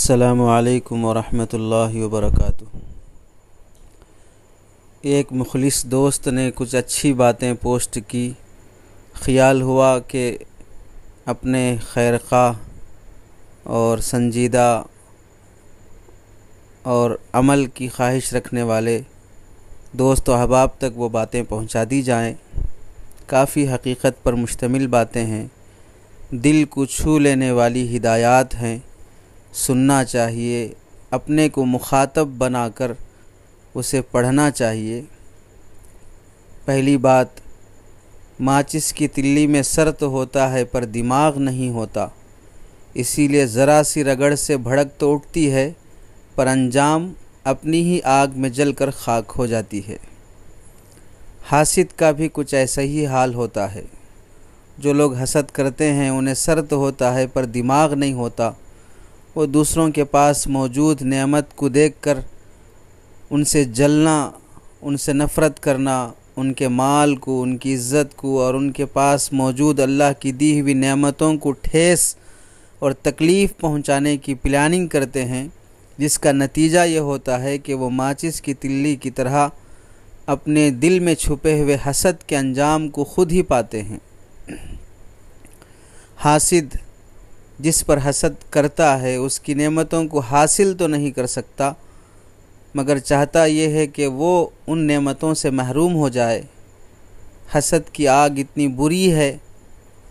السلام علیکم ورحمۃ اللہ وبرکاتہ۔ ایک مخلص دوست نے کچھ اچھی باتیں پوسٹ کی۔ خیال ہوا کہ اپنے خیرخواہ اور سنجیدہ اور عمل کی خواہش رکھنے والے دوست و احباب تک وہ باتیں پہنچا دی جائیں۔ کافی حقیقت پر مشتمل باتیں ہیں، دل کو چھو لینے والی ہدایات ہیں، سننا چاہیے، اپنے کو مخاطب بنا کر اسے پڑھنا چاہیے۔ پہلی بات، ماچس کی تلی میں سر تو ہوتا ہے پر دماغ نہیں ہوتا، اسی لیے ذرا سی رگڑ سے بھڑک تو اٹھتی ہے پر انجام اپنی ہی آگ میں جل کر خاک ہو جاتی ہے۔ حاسد کا بھی کچھ ایسا ہی حال ہوتا ہے۔ جو لوگ حسد کرتے ہیں انہیں سر تو ہوتا ہے پر دماغ نہیں ہوتا، وہ دوسروں کے پاس موجود نعمت کو دیکھ کر ان سے جلنا، ان سے نفرت کرنا، ان کے مال کو، ان کی عزت کو اور ان کے پاس موجود اللہ کی دی ہوئی نعمتوں کو ٹھیس اور تکلیف پہنچانے کی پلاننگ کرتے ہیں، جس کا نتیجہ یہ ہوتا ہے کہ وہ ماچس کی تلی کی طرح اپنے دل میں چھپے ہوئے حسد کے انجام کو خود ہی پاتے ہیں۔ حاسد جس پر حسد کرتا ہے اس کی نعمتوں کو حاصل تو نہیں کر سکتا، مگر چاہتا یہ ہے کہ وہ ان نعمتوں سے محروم ہو جائے۔ حسد کی آگ اتنی بری ہے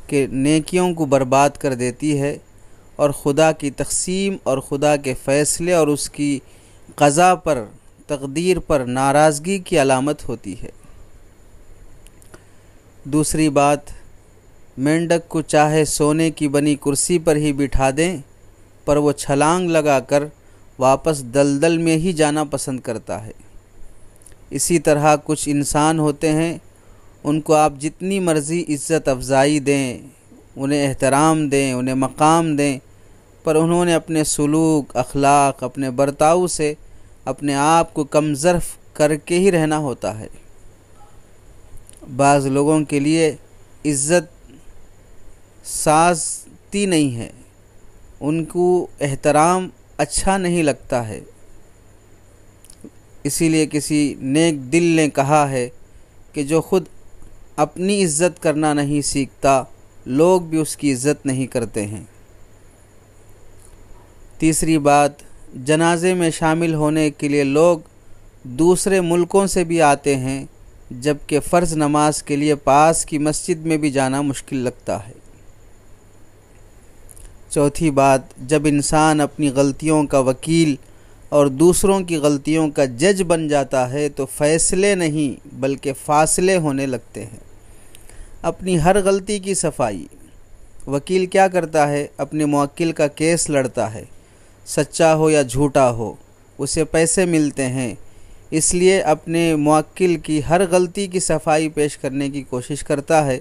کہ نیکیوں کو برباد کر دیتی ہے اور خدا کی تقسیم اور خدا کے فیصلے اور اس کی قضا پر، تقدیر پر ناراضگی کی علامت ہوتی ہے۔ دوسری بات، مینڈک کو چاہے سونے کی بنی کرسی پر ہی بٹھا دیں پر وہ چھلانگ لگا کر واپس دلدل میں ہی جانا پسند کرتا ہے۔ اسی طرح کچھ انسان ہوتے ہیں، ان کو آپ جتنی مرضی عزت افزائی دیں، انہیں احترام دیں، انہیں مقام دیں، پر انہوں نے اپنے سلوک، اخلاق، اپنے برتاؤ سے اپنے آپ کو کم ظرف کر کے ہی رہنا ہوتا ہے۔ بعض لوگوں کے لیے عزت سازتی نہیں ہے، ان کو احترام اچھا نہیں لگتا ہے، اسی لیے کسی نیک دل نے کہا ہے کہ جو خود اپنی عزت کرنا نہیں سیکھتا، لوگ بھی اس کی عزت نہیں کرتے ہیں۔ تیسری بات، جنازے میں شامل ہونے کے لیے لوگ دوسرے ملکوں سے بھی آتے ہیں، جبکہ فرض نماز کے لیے پاس کی مسجد میں بھی جانا مشکل لگتا ہے۔ چوتھی بات، جب انسان اپنی غلطیوں کا وکیل اور دوسروں کی غلطیوں کا جج بن جاتا ہے تو فیصلے نہیں بلکہ فاصلے ہونے لگتے ہیں۔ اپنی ہر غلطی کی صفائی وکیل کیا کرتا ہے؟ اپنے موکل کا کیس لڑتا ہے، سچا ہو یا جھوٹا ہو، اسے پیسے ملتے ہیں، اس لیے اپنے موکل کی ہر غلطی کی صفائی پیش کرنے کی کوشش کرتا ہے۔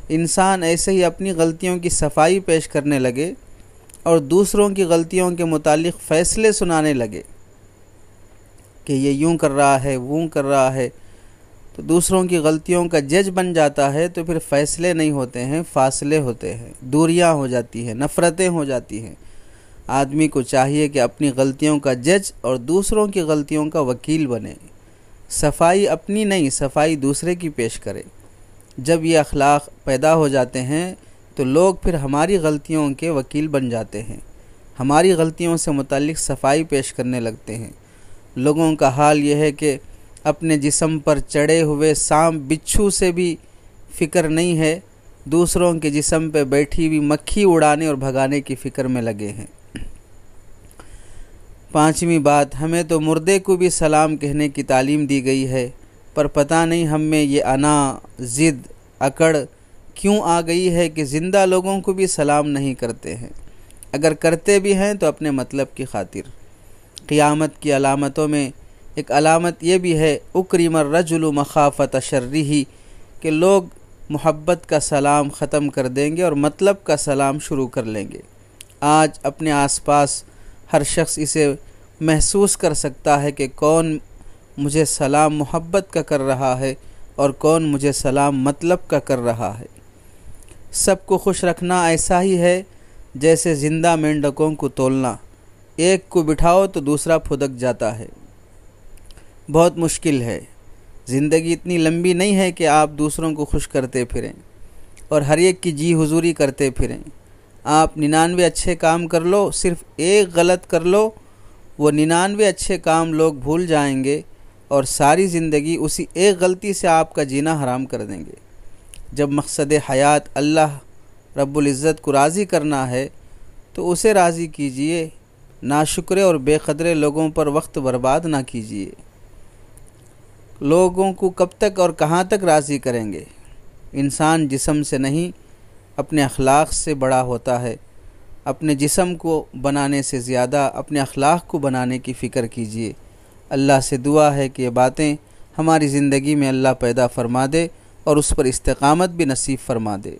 انسان ایسے ہی اپنی غلطیوں کی صفائی پیش کرنے لگے اور دوسروں کی غلطیوں کے متعلق فیصلے سنانے لگے کہ یہ یوں کر رہا ہے، وہ کر رہا ہے، تو دوسروں کی غلطیوں کا جج بن جاتا ہے، تو پھر فیصلے نہیں ہوتے ہیں، فاصلے ہوتے ہیں، دوریاں ہو جاتی ہیں، نفرتیں ہو جاتی ہیں۔ آدمی کو چاہیے کہ اپنی غلطیوں کا جج اور دوسروں کی غلطیوں کا وکیل بنے، صفائی اپنی نہیں، صفائی دوسرے کی پیش کرے۔ جب یہ اخلاق پیدا ہو جاتے ہیں تو لوگ پھر ہماری غلطیوں کے وکیل بن جاتے ہیں، ہماری غلطیوں سے متعلق صفائی پیش کرنے لگتے ہیں۔ لوگوں کا حال یہ ہے کہ اپنے جسم پر چڑھے ہوئے سانپ بچھو سے بھی فکر نہیں ہے، دوسروں کے جسم پہ بیٹھی ہوئی مکھی اڑانے اور بھگانے کی فکر میں لگے ہیں۔ پانچویں بات، ہمیں تو مردے کو بھی سلام کہنے کی تعلیم دی گئی ہے، پر پتہ نہیں ہم میں یہ انا، ضد، اکڑ کیوں آ گئی ہے کہ زندہ لوگوں کو بھی سلام نہیں کرتے ہیں، اگر کرتے بھی ہیں تو اپنے مطلب کی خاطر۔ قیامت کی علامتوں میں ایک علامت یہ بھی ہے، اکرم الرجل مخافۃ شرہ، کہ لوگ محبت کا سلام ختم کر دیں گے اور مطلب کا سلام شروع کر لیں گے۔ آج اپنے آس پاس ہر شخص اسے محسوس کر سکتا ہے کہ کون مجھے سلام محبت کا کر رہا ہے اور کون مجھے سلام مطلب کا کر رہا ہے۔ سب کو خوش رکھنا ایسا ہی ہے جیسے زندہ مینڈکوں کو تولنا۔ ایک کو بٹھاؤ تو دوسرا پھدک جاتا ہے۔ بہت مشکل ہے۔ زندگی اتنی لمبی نہیں ہے کہ آپ دوسروں کو خوش کرتے پھریں اور ہر ایک کی جی حضوری کرتے پھریں۔ آپ 99 اچھے کام کر لو، صرف ایک غلط کر لو، وہ 99 اچھے کام لوگ بھول جائیں گے اور ساری زندگی اسی ایک غلطی سے آپ کا جینا حرام کر دیں گے۔ جب مقصد حیات اللہ رب العزت کو راضی کرنا ہے تو اسے راضی کیجئے، ناشکرے اور بے قدرے لوگوں پر وقت برباد نہ کیجئے۔ لوگوں کو کب تک اور کہاں تک راضی کریں گے؟ انسان جسم سے نہیں اپنے اخلاق سے بڑا ہوتا ہے۔ اپنے جسم کو بنانے سے زیادہ اپنے اخلاق کو بنانے کی فکر کیجئے۔ اللہ سے دعا ہے کہ یہ باتیں ہماری زندگی میں اللہ پیدا فرما دے اور اس پر استقامت بھی نصیب فرما دے۔